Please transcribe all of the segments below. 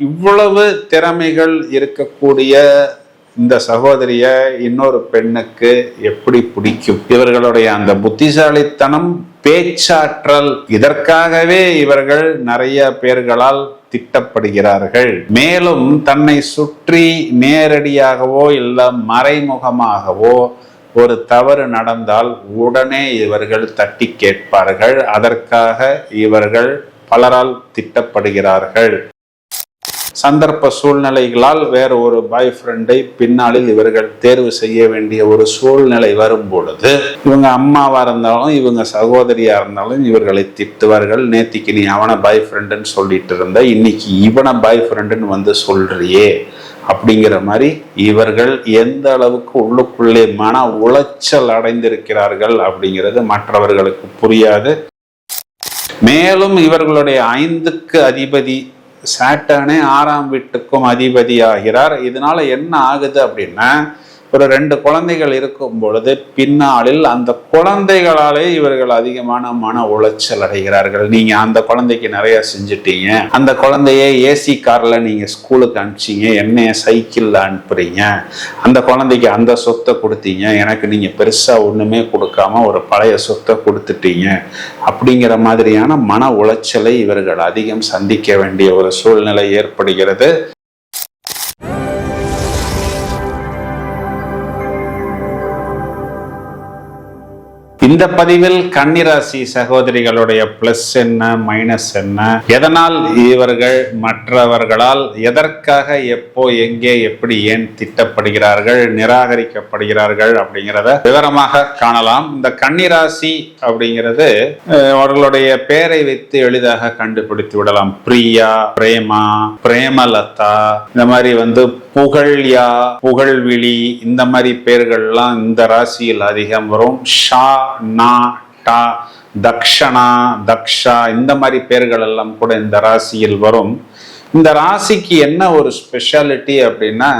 இவ்வளவு திறமைகள் இருக்கக்கூடிய இந்த சகோதரிய இன்னொரு பெண்ணுக்கு எப்படி பிடிக்கும்? இவர்களுடைய அந்த புத்திசாலித்தனம், பேச்சாற்றல், இதற்காகவே இவர்கள் நிறைய பேர்களால் திட்டப்படுகிறார்கள். மேலும் தன்னை சுற்றி நேரடியாகவோ இல்லை மறைமுகமாகவோ ஒரு தவறு நடந்தால் உடனே இவர்கள் தட்டி கேட்பார்கள். அதற்காக இவர்கள் பலரால் திட்டப்படுகிறார்கள். சந்தர்ப்ப சூழ்நிலைகளால் வேற ஒரு பாய் ஃப்ரெண்டை பின்னாளில் இவர்கள் தேர்வு செய்ய வேண்டிய ஒரு சூழ்நிலை வரும் பொழுது இவங்க அம்மாவா இருந்தாலும் இவங்க சகோதரியா இருந்தாலும் இவர்களை திட்டுவார்கள். நேத்திக்கு நீ அவனை பாய் ஃப்ரெண்டுன்னு சொல்லிட்டு இருந்த, இன்னைக்கு இவனை பாய் ஃப்ரெண்டுன்னு வந்து சொல்றியே அப்படிங்கிற மாதிரி இவர்கள் எந்த அளவுக்கு உள்ளுக்குள்ளே மன உளைச்சல் அடைந்திருக்கிறார்கள் அப்படிங்கிறது மற்றவர்களுக்கு புரியாது. மேலும் இவர்களுடைய 5க்கு அதிபதி சாட்டர்னே 6ஆம் வீட்டுக்கும் அதிபதி ஆகிறார். இதனால என்ன ஆகுது அப்படின்னா, ஒரு 2 குழந்தைகள் இருக்கும் பொழுது பின்னாளில் அந்த குழந்தைகளாலே இவர்கள் அதிகமான மன உளைச்சல் அடைகிறார்கள். நீங்க அந்த குழந்தைக்கு நிறைய செஞ்சுட்டீங்க, அந்த குழந்தைய ஏசி கார்ல நீங்க ஸ்கூலுக்கு அனுப்பிச்சீங்க, என்னைய சைக்கிள்ல அனுப்புறீங்க, அந்த குழந்தைக்கு அந்த சொத்தை கொடுத்தீங்க, எனக்கு நீங்க பெருசா ஒண்ணுமே கொடுக்காம ஒரு பழைய சொத்தை கொடுத்துட்டீங்க அப்படிங்கிற மாதிரியான மன உளைச்சலை இவர்கள் அதிகம் சந்திக்க வேண்டிய ஒரு சூழ்நிலை ஏற்படுகிறது. இந்த பதிவில் கன்னிராசி சகோதரிகளுடைய பிளஸ் என்ன, மைனஸ் என்ன, எதனால் இவர்கள் மற்றவர்களால் எதற்காக, எப்போ, எங்கே, எப்படி, ஏன் திட்டப்படுகிறார்கள், நிராகரிக்கப்படுகிறார்கள் அப்படிங்கிறத விவரமாக காணலாம். இந்த கன்னிராசி அப்படிங்கிறது அவர்களுடைய பெயரை வைத்து எளிதாக கண்டுபிடித்து விடலாம். பிரியா, பிரேமா, பிரேமலதா, இந்த மாதிரி புகழ்யா, புகழ்விழி, இந்த மாதிரி பேர்கள்லாம் இந்த ராசியில் அதிகம் வரும். ஷா, நா, டா, தக்ஷனா, தக்ஷா, இந்த மாதிரி பேர்கள் எல்லாம் கூட இந்த ராசியில் வரும். இந்த ராசிக்கு என்ன ஒரு ஸ்பெஷாலிட்டி அப்படின்னா,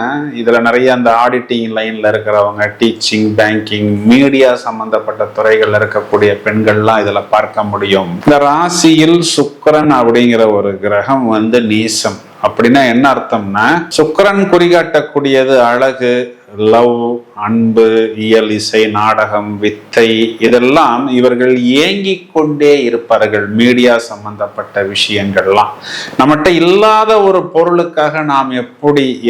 இதுல நிறைய அந்த ஆடிட்டிங் லைன்ல இருக்கிறவங்க, டீச்சிங், பேங்கிங், மீடியா சம்பந்தப்பட்ட துறைகள்ல இருக்கக்கூடிய பெண்கள்லாம் இதுல பார்க்க முடியும். இந்த ராசியில் சுக்கிரன் அப்படிங்கிற ஒரு கிரகம் நீசம். அப்படின்னா என்ன அர்த்தம்னா, சுக்கிரன் குறிகாட்டக்கூடியது அழகு, லவ், அன்பு, இயல், இசை, நாடகம், வித்தை, இதெல்லாம் இவர்கள் ஏங்கிக் கொண்டே இருப்பார்கள். மீடியா சம்பந்தப்பட்ட விஷயங்கள்லாம் நம்மகிட்ட இல்லாத ஒரு பொருளுக்காக நாம்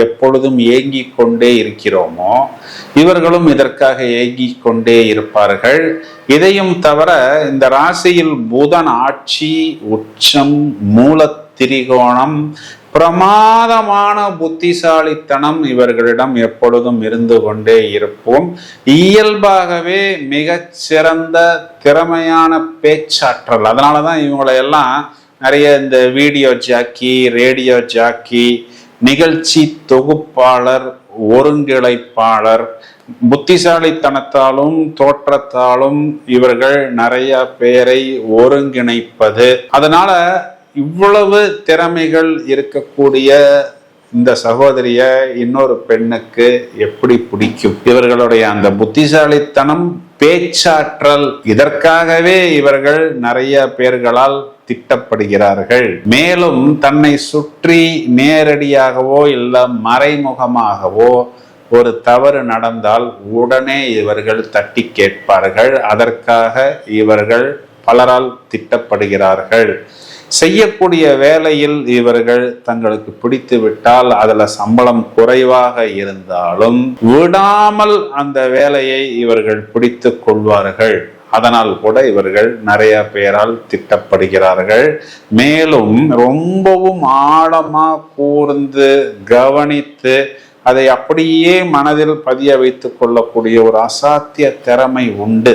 எப்பொழுதும் ஏங்கிக் கொண்டே இருக்கிறோமோ, இவர்களும் இதற்காக ஏங்கிக் கொண்டே இருப்பார்கள். இதையும் தவிர இந்த ராசியில் புதன் ஆட்சி, உச்சம், மூல திரிகோணம், பிரமாதமான புத்திசாலித்தனம் இவர்களிடம் எப்பொழுதும் இருந்து கொண்டே இருப்போம். இயல்பாகவே மிகச்சிறந்த திறமையான பேச்சாற்றல். அதனாலதான் இவங்களை எல்லாம் நிறைய இந்த வீடியோ ஜாக்கி, ரேடியோ ஜாக்கி, நிகழ்ச்சி தொகுப்பாளர், ஒருங்கிணைப்பாளர், புத்திசாலித்தனத்தாலும் தோற்றத்தாலும் இவர்கள் நிறைய பேரை ஒருங்கிணைப்பது. அதனால இவ்வளவு திறமைகள் இருக்கக்கூடிய இந்த சகோதரிய இன்னொரு பெண்ணுக்கு எப்படி பிடிக்கும்? இவர்களுடைய அந்த புத்திசாலித்தனம், பேச்சாற்றல், இதற்காகவே இவர்கள் நிறைய பேர்களால் திட்டப்படுகிறார்கள். மேலும் தன்னை சுற்றி நேரடியாகவோ இல்லை மறைமுகமாகவோ ஒரு தவறு நடந்தால் உடனே இவர்கள் தட்டி கேட்பார்கள். அதற்காக இவர்கள் பலரால் திட்டப்படுகிறார்கள். செய்யக்கூடிய வேலையில் இவர்கள் தங்களுக்கு பிடித்து விட்டால் அதுல சம்பளம் குறைவாக இருந்தாலும் விடாமல் அந்த வேலையை இவர்கள் பிடித்து கொள்வார்கள். அதனால் கூட இவர்கள் நிறைய பேரால் திட்டப்படுகிறார்கள். மேலும் ரொம்பவும் ஆழமா கூர்ந்து கவனித்து அதை அப்படியே மனதில் பதிய வைத்துக் கொள்ளக்கூடிய ஒரு அசாத்திய திறமை உண்டு.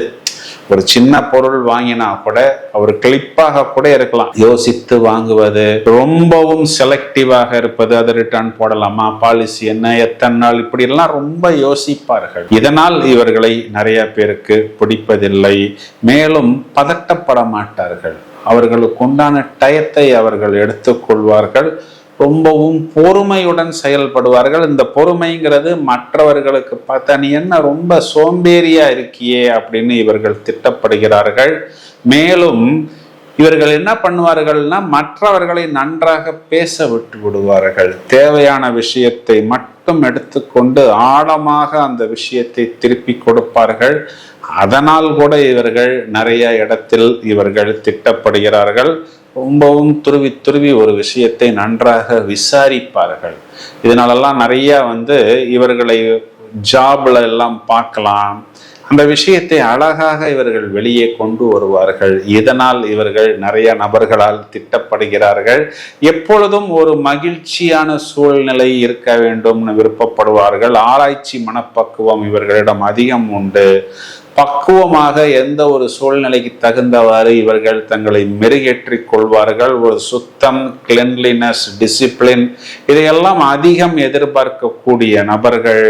ஒரு சின்ன பொருள் வாங்கினா கூட ஒரு கிளிப்பாக கூட இருக்கலாம், யோசித்து வாங்குவது, ரொம்பவும் செலக்டிவாக இருப்பது, அது ரிட்டர்ன் போடலாமா, பாலிசி என்ன, எத்தனை நாள், இப்படி எல்லாம் ரொம்ப யோசிப்பார்கள். இதனால் இவர்களை நிறைய பேருக்கு பிடிப்பதில்லை. மேலும் பதட்டப்பட மாட்டார்கள். அவர்களுக்கு உண்டான டயத்தை அவர்கள் எடுத்துக்கொள்வார்கள். ரொம்பவும் பொறுமையுடன் செயல்படுவார்கள். இந்த பொறுமைங்கிறது மற்றவர்களுக்கு பார்த்தா நீ என்ன ரொம்ப சோம்பேறியா இருக்கியே அப்படின்னு இவர்கள் திட்டப்படுகிறார்கள். மேலும் இவர்கள் என்ன பண்ணுவார்கள்னா மற்றவர்களை நன்றாக பேச விட்டு விடுவார்கள். தேவையான விஷயத்தை மட்டும் எடுத்துக்கொண்டு ஆழமாக அந்த விஷயத்தை திருப்பி கொடுப்பார்கள். அதனால் கூட இவர்கள் நிறைய இடத்தில் இவர்கள் திட்டப்படுகிறார்கள். ரொம்பவும் துருவி துருவி ஒரு விஷயத்தை நன்றாக விசாரிப்பார்கள். இதனாலெல்லாம் நிறைய இவர்களை ஜாப்ல எல்லாம் பார்க்கலாம். அந்த விஷயத்தை அழகாக இவர்கள் வெளியே கொண்டு வருவார்கள். இதனால் இவர்கள் நிறைய நபர்களால் திட்டப்படுகிறார்கள். எப்பொழுதும் ஒரு மகிழ்ச்சியான சூழ்நிலை இருக்க வேண்டும்னு விருப்பப்படுவார்கள். ஆராய்ச்சி மனப்பக்குவம் இவர்களிடம் அதிகம் உண்டு. பக்குவமாக எந்த ஒரு சூழ்நிலைக்கு தகுந்தவாறு இவர்கள் தங்களை மெருகேற்றிக் கொள்வார்கள். ஒரு சுத்தம், கிளென்லினஸ், டிசிப்ளின் இதையெல்லாம் அதிகம் எதிர்பார்க்கக்கூடிய நபர்கள்.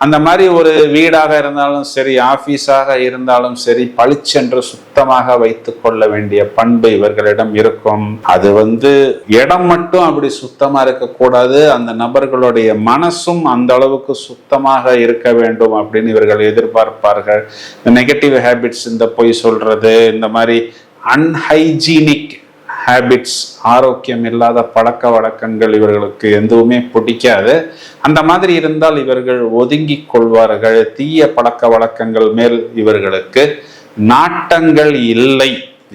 அந்த மாதிரி ஒரு வீடாக இருந்தாலும் சரி, ஆபீஸாக இருந்தாலும் சரி, பளிச்சென்று சுத்தமாக வைத்துக் கொள்ள வேண்டிய பண்பு இவர்களிடம் இருக்கும். அது இடம் மட்டும் அப்படி சுத்தமா இருக்கக்கூடாது, அந்த நபர்களுடைய மனசும் அந்த அளவுக்கு சுத்தமாக இருக்க வேண்டும் அப்படின்னு இவர்கள் எதிர்பார்ப்பார்கள். நெகட்டிவ் ஹேபிட்ஸ், இந்த பொய் சொல்றது, இந்த மாதிரி அன்ஹைஜீனிக் ஹேபிட்ஸ், ஆரோக்கியம் இல்லாத பழக்க வழக்கங்கள் இவர்களுக்கு எதுவுமே பிடிக்காது. அந்த மாதிரி இருந்தால் இவர்கள் ஒதுங்கி கொள்வார்கள். தீய பழக்க வழக்கங்கள் மேல் இவர்களுக்கு நாட்டங்கள் இல்லை.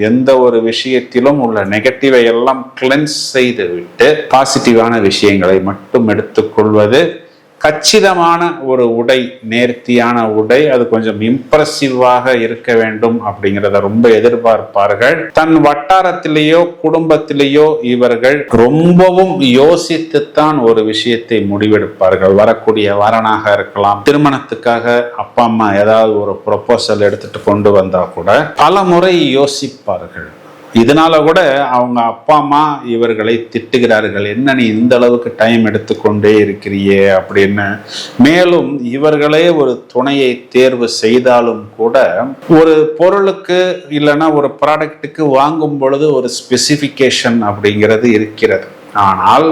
எந்த ஒரு விஷயத்திலும் உள்ள நெகட்டிவை எல்லாம் கிளென்ஸ் செய்து விட்டு பாசிட்டிவான விஷயங்களை மட்டும் எடுத்துக்கொள்வது. கச்சிதமான ஒரு உடை, நேர்த்தியான உடை, அது கொஞ்சம் இம்ப்ரெசிவாக இருக்க வேண்டும் அப்படிங்கிறத ரொம்ப எதிர்பார்ப்பார்கள். தன் வட்டாரத்திலேயோ குடும்பத்திலேயோ இவர்கள் ரொம்பவும் யோசித்துத்தான் ஒரு விஷயத்தை முடிவெடுப்பார்கள். வரக்கூடிய வரனாக இருக்கலாம், திருமணத்துக்காக அப்பா அம்மா ஏதாவது ஒரு ப்ரொபோசல் எடுத்துட்டு கொண்டு வந்தா கூட பல முறை யோசிப்பார்கள். இதனால கூட அவங்க அப்பா அம்மா இவர்களை திட்டுகிறார்கள், என்ன நீ இந்த அளவுக்கு டைம் எடுத்துக்கொண்டே இருக்கிறியே அப்படின்னு. மேலும் இவர்களே ஒரு துணையை தேர்வு செய்தாலும் கூட ஒரு பொருளுக்கு இல்லைன்னா ஒரு ப்ராடக்ட்டுக்கு வாங்கும் பொழுது ஒரு ஸ்பெசிஃபிகேஷன் அப்படிங்கிறது இருக்கிறது. ஆனால்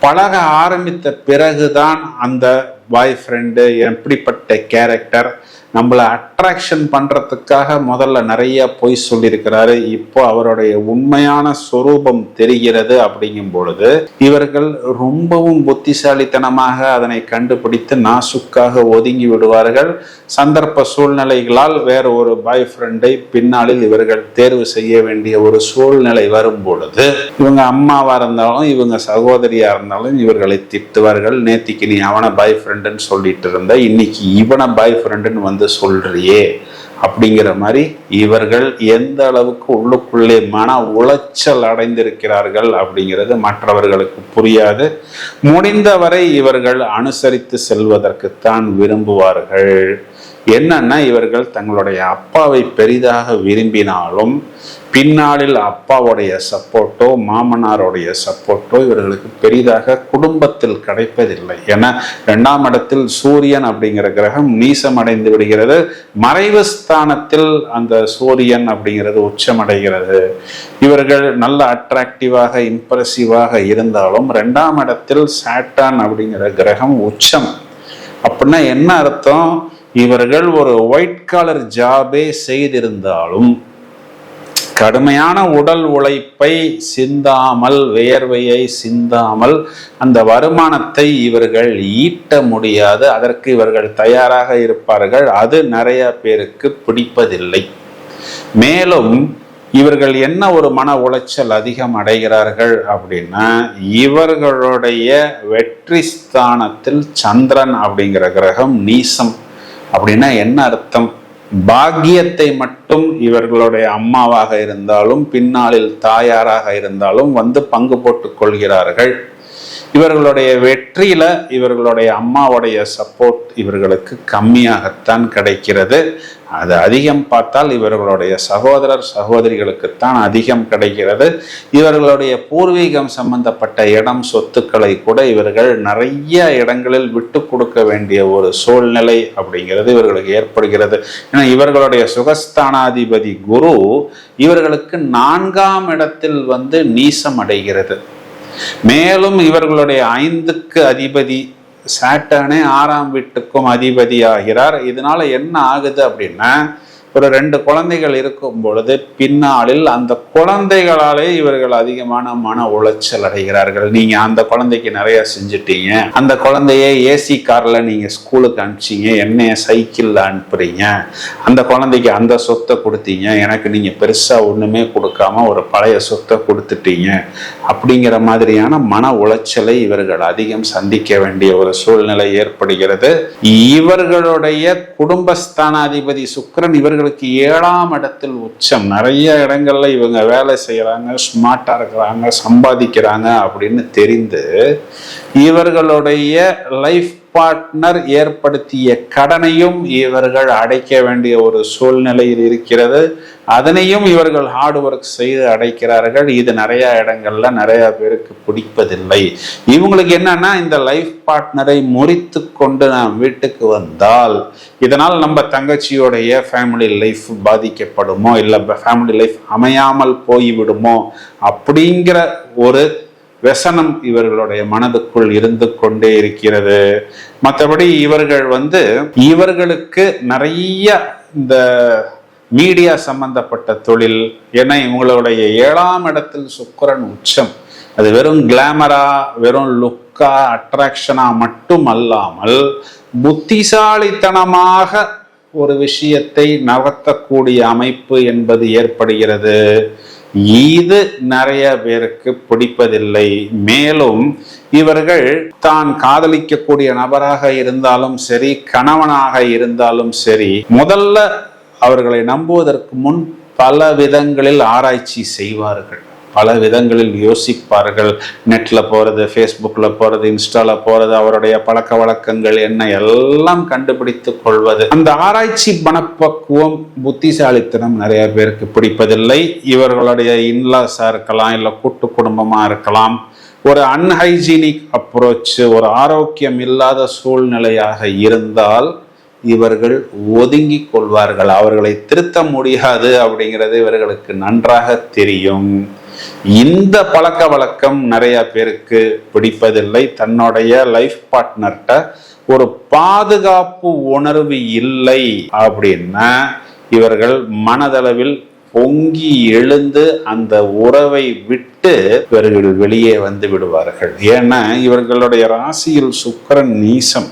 பழக ஆரம்பித்த பிறகுதான் அந்த பாய் ஃப்ரெண்டு எப்படிப்பட்ட கேரக்டர், நம்மளை அட்ராக்ஷன் பண்றதுக்காக முதல்ல நிறைய பொய் சொல்லியிருக்கிறாரு, இப்போ அவருடைய உண்மையான சொரூபம் தெரிகிறது. அப்படிங்கும் பொழுது இவர்கள் ரொம்பவும் புத்திசாலித்தனமாக அதனை கண்டுபிடித்து நாசுக்காக ஒதுங்கி விடுவார்கள். சந்தர்ப்ப சூழ்நிலைகளால் வேற ஒரு பாய் ஃப்ரெண்டை பின்னாளில் இவர்கள் தேர்வு செய்ய வேண்டிய ஒரு சூழ்நிலை வரும் பொழுது இவங்க அம்மாவா இருந்தாலும் இவங்க சகோதரியா இருந்தாலும் இவர்களை திட்டுவார்கள். நேத்திக்கு நீ அவனை பாய் ஃப்ரெண்டுன்னு சொல்லிட்டு இருந்த, இன்னைக்கு இவனை பாய் ஃப்ரெண்டுன்னு சொல்றியே அப்படிங்கிற மாதிரி இவர்கள் எந்த அளவுக்கு உள்ளுக்குள்ளே மன உளைச்சல் அடைந்திருக்கிறார்கள் அப்படிங்கிறது மற்றவர்களுக்கு புரியாது. முடிந்தவரை இவர்கள் அனுசரித்து செல்வதற்குத்தான் விரும்புவார்கள். என்னன்னா இவர்கள் தங்களுடைய அப்பாவை பெரிதாக விரும்பினாலும் பின்னாளில் அப்பாவுடைய சப்போர்ட்டோ மாமனாருடைய சப்போர்ட்டோ இவர்களுக்கு பெரிதாக குடும்பத்தில் கிடைப்பதில்லை. ஏன்னா 2ஆம் இடத்தில் சூரியன் அப்படிங்கிற கிரகம் நீசம் அடைந்து விடுகிறது. மறைவு ஸ்தானத்தில் அந்த சூரியன் அப்படிங்கிறது உச்சமடைகிறது. இவர்கள் நல்ல அட்ராக்டிவாக இம்ப்ரெசிவாக இருந்தாலும் 2ஆம் இடத்தில் சாட்டான் அப்படிங்கிற கிரகம் உச்சம். அப்படின்னா என்ன அர்த்தம்? இவர்கள் ஒரு ஒயிட் காலர் ஜாபே செய்திருந்தாலும் கடுமையான உடல் உழைப்பை சிந்தாமல், வேர்வையை சிந்தாமல் அந்த வருமானத்தை இவர்கள் ஈட்ட முடியாது. அதற்கு இவர்கள் தயாராக இருப்பார்கள். அது நிறைய பேருக்கு பிடிப்பதில்லை. மேலும் இவர்கள் என்ன ஒரு மன உளைச்சல் அதிகம் அடைகிறார்கள் அப்படின்னா, இவர்களுடைய வெற்றி ஸ்தானத்தில் சந்திரன் அப்படிங்கிற கிரகம் நீசம். அப்படின்னா என்ன அர்த்தம்? பாக்கியத்தை மட்டும் இவர்களுடைய அம்மாவாக இருந்தாலும் பின்னாளில் தாயாராக இருந்தாலும் பங்கு போட்டுக் கொள்கிறார்கள். இவர்களுடைய வெற்றியில இவர்களுடைய அம்மாவுடைய சப்போர்ட் இவர்களுக்கு கம்மியாகத்தான் கிடைக்கிறது. அது அதிகம் பார்த்தால் இவர்களுடைய சகோதரர் சகோதரிகளுக்குத்தான் அதிகம் கிடைக்கிறது. இவர்களுடைய பூர்வீகம் சம்பந்தப்பட்ட இடம் சொத்துக்களை கூட இவர்கள் நிறைய இடங்களில் விட்டு கொடுக்க வேண்டிய ஒரு சூழ்நிலை அப்படிங்கிறது இவர்களுக்கு ஏற்படுகிறது. ஏன்னா இவர்களுடைய சுகஸ்தானாதிபதி குரு இவர்களுக்கு 4ஆம் இடத்தில் நீசம் அடைகிறது. மேலும் இவர்களுடைய 5க்கு அதிபதி சாட்டர்னே 6ஆம் வீட்டுக்கும் அதிபதி ஆகிறார். இதனால என்ன ஆகுது அப்படின்னா, ஒரு 2 குழந்தைகள் இருக்கும் பொழுது பின்னாளில் அந்த குழந்தைகளாலே இவர்கள் அதிகமான மன உளைச்சல் அடைகிறார்கள். நீங்க அந்த குழந்தைக்கு நிறைய செஞ்சுட்டீங்க, அந்த குழந்தைய ஏசி கார்ல நீங்க ஸ்கூலுக்கு அனுப்பிச்சீங்க, என்னைய சைக்கிள்ல அனுப்புறீங்க, அந்த குழந்தைக்கு அந்த சொத்தை கொடுத்தீங்க, எனக்கு நீங்க பெருசா ஒண்ணுமே கொடுக்காம ஒரு பழைய சொத்தை கொடுத்துட்டீங்க அப்படிங்கிற மாதிரியான மன உளைச்சலை இவர்கள் அதிகம் சந்திக்க வேண்டிய ஒரு சூழ்நிலை ஏற்படுகிறது. இவர்களுடைய குடும்பஸ்தானாதிபதி சுக்கிரன் இவர்களுக்கு 7ஆம் இடத்தில் உச்சம். நிறைய இடங்கள்ல இவங்க வேலை செய்யறாங்க, ஸ்மார்ட்டா இருக்கிறாங்க, சம்பாதிக்கிறாங்க அப்படின்னு தெரிந்து இவர்களுடைய லைஃப் பார்ட்னர் ஏற்படுத்திய கடனையும் இவர்கள் அடைக்க வேண்டிய ஒரு சூழ்நிலையில் இருக்கிறது. அதனையும் இவர்கள் ஹார்ட் ஒர்க் செய்து அடைக்கிறார்கள். இது நிறைய இடங்கள்ல நிறைய பேருக்கு பிடிப்பதில்லை. இவங்களுக்கு என்னன்னா, இந்த லைஃப் பார்ட்னரை முறித்து கொண்டு நாம் வீட்டுக்கு வந்தால் இதனால் நம்ம தங்கச்சியோடைய ஃபேமிலி லைஃப் பாதிக்கப்படுமோ, இல்லை ஃபேமிலி லைஃப் அமையாமல் போய்விடுமோ அப்படிங்கிற ஒரு व्यसனம் இவர்களுடைய மனதுக்குள் இருந்து கொண்டே இருக்கிறது. மற்றபடி இவர்கள் இவர்களுக்கு நிறைய இந்த மீடியா சம்பந்தப்பட்ட தொழில், ஏன்னா இவங்களுடைய 7ஆம் இடத்தில் சுக்கிரன் உச்சம். அது வெறும் கிளாமரா, வெறும் லுக்கா, அட்ராக்ஷனா மட்டும் அல்லாமல் புத்திசாலித்தனமாக ஒரு விஷயத்தை நகர்த்தக்கூடிய அமைப்பு என்பது ஏற்படுகிறது. இது நிறைய பேருக்கு பிடிப்பதில்லை. மேலும் இவர்கள் தான் காதலிக்கக்கூடிய நபராக இருந்தாலும் சரி, கணவனாக இருந்தாலும் சரி, முதல்ல அவர்களை நம்புவதற்கு முன் பல விதங்களில் ஆராய்ச்சி செய்வார்கள், பல விதங்களில் யோசிப்பார்கள். நெட்ல போறது, ஃபேஸ்புக்ல போறது, இன்ஸ்டால போறது, அவருடைய பழக்க வழக்கங்கள் என்ன எல்லாம் கண்டுபிடித்துக் கொள்வது. அந்த ஆராய்ச்சி மனப்பக்குவம், புத்திசாலித்தனம் நிறைய பேருக்கு பிடிப்பதில்லை. இவர்களுடைய இன்லாஸா இருக்கலாம், இல்ல கூட்டு குடும்பமா இருக்கலாம், ஒரு அன்ஹைஜீனிக் அப்ரோச், ஒரு ஆரோக்கியம் இல்லாத சூழ்நிலையாக இருந்தால் இவர்கள் ஒதுங்கி கொள்வார்கள். அவர்களை திருத்த முடியாது அப்படிங்கிறது இவர்களுக்கு நன்றாக தெரியும். இந்த பழக்க வழக்கம் நிறைய பேருக்கு பிடிப்பதில்லை. தன்னுடைய லைஃப் பார்ட்னர்கிட்ட ஒரு பாதுகாப்பு உணர்வு இல்லை அப்படின்னா இவர்கள் மனதளவில் பொங்கி எழுந்து அந்த உறவை விட்டு இவர்கள் வெளியே வந்து விடுவார்கள். ஏன்னா இவர்களுடைய ராசியில் சுக்கிரன் நீசம்.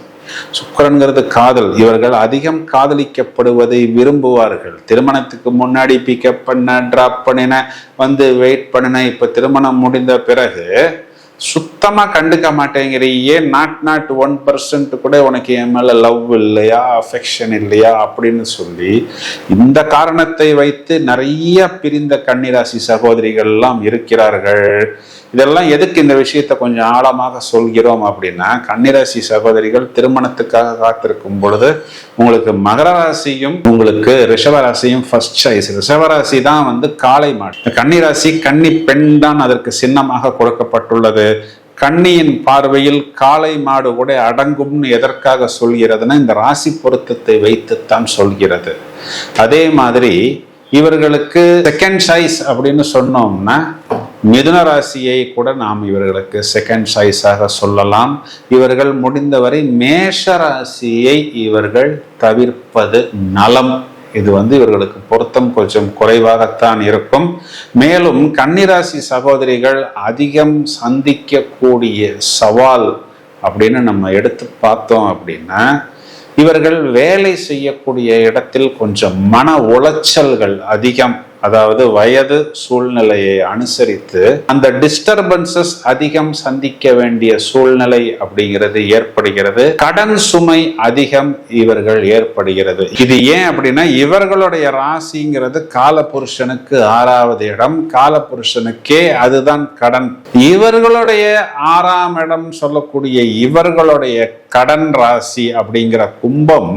சுக்கிரன்கிறது காதல். இவர்கள் அதிகம் காதலிக்கப்படுவதை விரும்புவார்கள். திருமணத்துக்கு முன்னாடி பிக்கப் பண்ண, டிராப் பண்ணின, வெயிட் பண்ணின, இப்ப திருமணம் முடிந்த பிறகு சுத்தமா கண்டுக்க மாட்டேங்கிறியே, நாட் 1% கூட உனக்கு என் மேல லவ் இல்லையா, அஃபெக்ஷன் இல்லையா அப்படின்னு சொல்லி இந்த காரணத்தை வைத்து நிறைய பிரிந்த கன்னிராசி சகோதரிகள் எல்லாம் இருக்கிறார்கள். இதெல்லாம் எதுக்கு இந்த விஷயத்தை கொஞ்சம் ஆழமாக சொல்கிறோம் அப்படின்னா, கன்னிராசி சகோதரிகள் திருமணத்துக்காக காத்திருக்கும் பொழுது உங்களுக்கு மகர ராசியும் உங்களுக்கு ரிஷபராசியும் ஃபர்ஸ்ட் சாய்ஸ். ரிஷபராசி தான் காளை மாடு. கன்னிராசி கன்னி பெண் தான் அதற்கு சின்னமாக கொடுக்கப்பட்டுள்ளது. கன்னியின் பார்வையில் காளை மாடு கூட அடங்கும்னு எதற்காக சொல்கிறதுனா இந்த ராசி பொருத்தத்தை வைத்துத்தான் சொல்கிறது. அதே மாதிரி இவர்களுக்கு செகண்ட் சாய்ஸ் அப்படின்னு சொன்னோம்னா மிதுன ராசியை கூட நாம் இவர்களுக்கு செகண்ட் சாய்ஸாக சொல்லலாம். இவர்கள் முடிந்தவரை மேஷ ராசியை இவர்கள் தவிர்ப்பது நலம். இது இவர்களுக்கு பொருத்தம் கொஞ்சம் குறைவாகத்தான் இருக்கும். மேலும் கன்னிராசி சகோதரிகள் அதிகம் சந்திக்கக்கூடிய சவால் அப்படின்னு நம்ம எடுத்து பார்த்தோம் அப்படின்னா, இவர்கள் வேலை செய்யக்கூடிய இடத்தில் கொஞ்சம் மன உளைச்சல்கள் அதிகம். அதாவது வயது சூழ்நிலையை அனுசரித்து அந்த டிஸ்டர்பன்சஸ் அதிகம் சந்திக்க வேண்டிய சூழ்நிலை அப்படிங்கிறது ஏற்படுகிறது. கடன் சுமை அதிகம் இவர்கள் ஏற்படுகிறது. இது ஏன் அப்படின்னா இவர்களுடைய ராசிங்கிறது காலபுருஷனுக்கு 6வது இடம். காலபுருஷனுக்கே அதுதான் கடன். இவர்களுடைய 6ஆம் இடம் சொல்லக்கூடிய இவர்களுடைய கடன் ராசி அப்படிங்கிற கும்பம்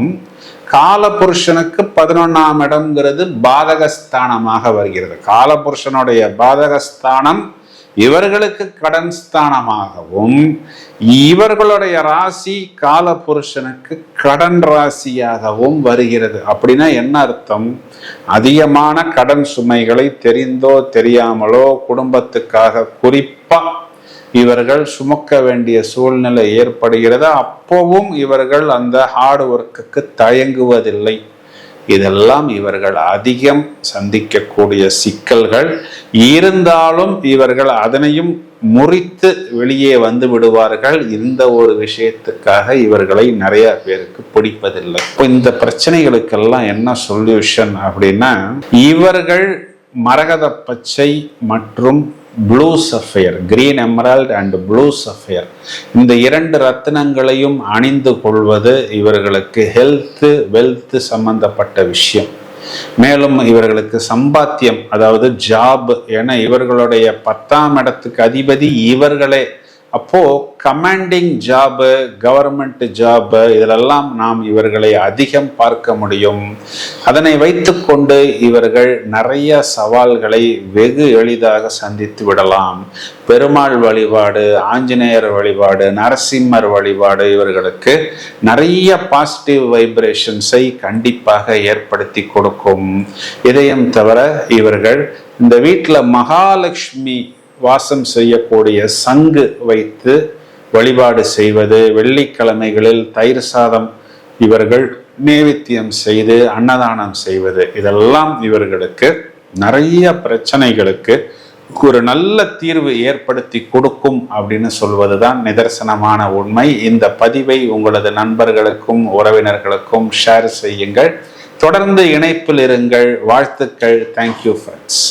காலபுருஷனுக்கு 11ஆம் இடம்ங்கிறது பாதகஸ்தானமாக வருகிறது. காலபுருஷனுடைய பாதகஸ்தானம் இவர்களுக்கு கடன் ஸ்தானமாகவும், இவர்களுடைய ராசி காலபுருஷனுக்கு கடன் ராசியாகவும் வருகிறது. அப்படின்னா என்ன அர்த்தம்? அதிகமான கடன் சுமைகளை தெரிந்தோ தெரியாமலோ குடும்பத்துக்காக குறிப்பா இவர்கள் சுமக்க வேண்டிய சூழ்நிலை ஏற்படுகிறது. அப்பவும் இவர்கள் அந்த ஹார்ட் ஒர்க்குக்கு தயங்குவதில்லை. இதெல்லாம் இவர்கள் அதிகம் சந்திக்கக்கூடிய சிக்கல்கள். இருந்தாலும் இவர்கள் அதனையும் முறித்து வெளியே வந்து விடுவார்கள். இந்த ஒரு விஷயத்துக்காக இவர்களை நிறைய பேருக்கு பிடிப்பதில்லை. இந்த பிரச்சனைகளுக்கெல்லாம் என்ன சொல்யூஷன் அப்படின்னா, இவர்கள் மரகத பச்சை மற்றும் blue sapphire, green emerald and blue sapphire, இந்த 2 ரத்தினங்களையும் அணிந்து கொள்வது இவர்களுக்கு ஹெல்த் வெல்த் சம்பந்தப்பட்ட விஷயம். மேலும் இவர்களுக்கு சம்பாத்தியம், அதாவது ஜாப், என இவர்களுடைய 10ஆம் இடத்துக்கு அதிபதி இவர்களே. அப்போ கமாண்டிங் ஜாபு, கவர்மெண்ட் ஜாபு, இதிலெல்லாம் நாம் இவர்களை அதிகம் பார்க்க முடியும். அதனை வைத்துக்கொண்டு இவர்கள் நிறைய சவால்களை வெகு எளிதாக சந்தித்து விடலாம். பெருமாள் வழிபாடு, ஆஞ்சநேயர் வழிபாடு, நரசிம்மர் வழிபாடு இவர்களுக்கு நிறைய பாசிட்டிவ் வைப்ரேஷன்ஸை கண்டிப்பாக ஏற்படுத்தி கொடுக்கும். இதையும் தவிர இவர்கள் இந்த வீட்டில் மகாலட்சுமி வாசம் செய்யக்கூடிய சங்கு வைத்து வழிபாடு செய்வது, வெள்ளிக்கிழமைகளில் தயிர் சாதம் இவர்கள் நேவேத்தியம் செய்து அன்னதானம் செய்வது, இதெல்லாம் இவர்களுக்கு நிறைய பிரச்சனைகளுக்கு ஒரு நல்ல தீர்வு ஏற்படுத்தி கொடுக்கும் அப்படின்னு சொல்வதுதான் நிதர்சனமான உண்மை. இந்த பதிவை உங்களது நண்பர்களுக்கும் உறவினர்களுக்கும் ஷேர் செய்யுங்கள். தொடர்ந்து இணைப்பில் இருங்கள். வாழ்த்துக்கள். Thank you friends.